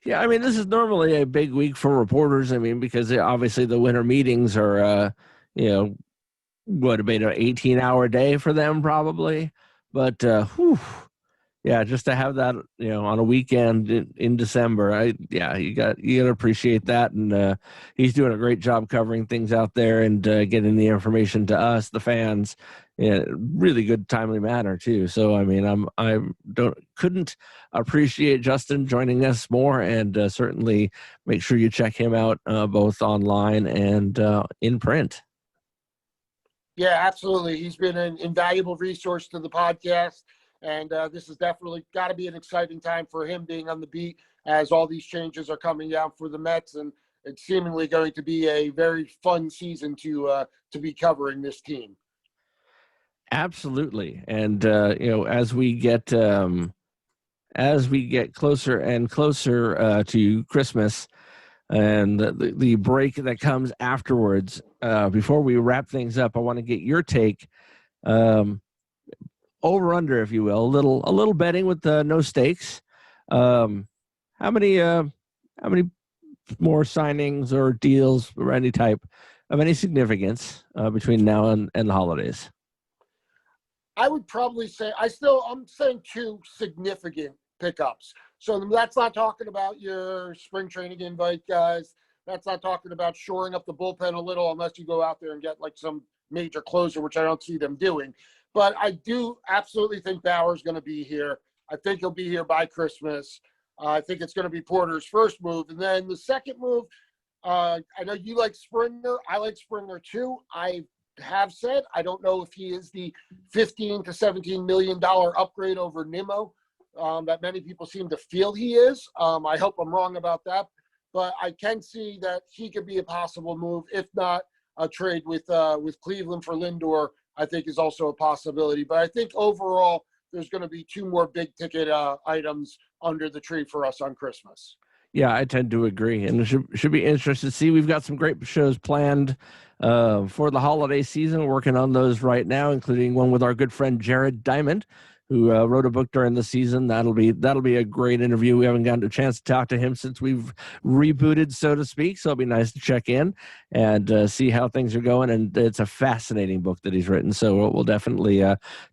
Yeah, I mean, this is normally a big week for reporters. I mean, because obviously the winter meetings are, what, about an 18-hour day for them probably. But, yeah, just to have that, on a weekend in December, you got to appreciate that. And he's doing a great job covering things out there and getting the information to us, the fans, in a really good, timely manner too. So, I mean, couldn't appreciate Justin joining us more, and certainly make sure you check him out both online and in print. Yeah, absolutely. He's been an invaluable resource to the podcast. And this has definitely got to be an exciting time for him being on the beat as all these changes are coming down for the Mets. And it's seemingly going to be a very fun season to be covering this team. Absolutely. And, as we get closer and closer to Christmas and the break that comes afterwards, before we wrap things up, I want to get your take, over under, if you will, a little betting with no stakes. How many more signings or deals or any type of any significance between now and the holidays? I would probably say I'm saying 2 significant pickups. So that's not talking about your spring training invite guys. That's not talking about shoring up the bullpen a little, unless you go out there and get like some major closer, which I don't see them doing. But I do absolutely think Bauer's going to be here. I think he'll be here by Christmas. I think it's going to be Porter's first move. And then the second move, I know you like Springer. I like Springer too. I have said I don't know if he is the $15 to $17 million upgrade over Nimmo that many people seem to feel he is. I hope I'm wrong about that. But I can see that he could be a possible move. If not, a trade with Cleveland for Lindor, I think, is also a possibility. But I think overall, there's going to be 2 more big ticket items under the tree for us on Christmas. Yeah, I tend to agree, and it should be interesting to see. We've got some great shows planned for the holiday season. We're working on those right now, including one with our good friend Jared Diamond, who wrote a book during the season. That'll be a great interview. We haven't gotten a chance to talk to him since we've rebooted, so to speak. So it'll be nice to check in and see how things are going. And it's a fascinating book that he's written. So we'll definitely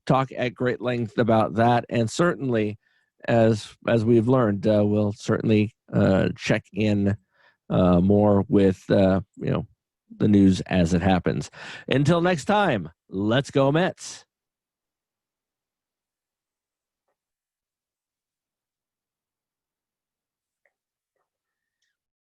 talk at great length about that, and certainly, as we've learned, we'll certainly check in more with the news as it happens. Until next time, let's go Mets.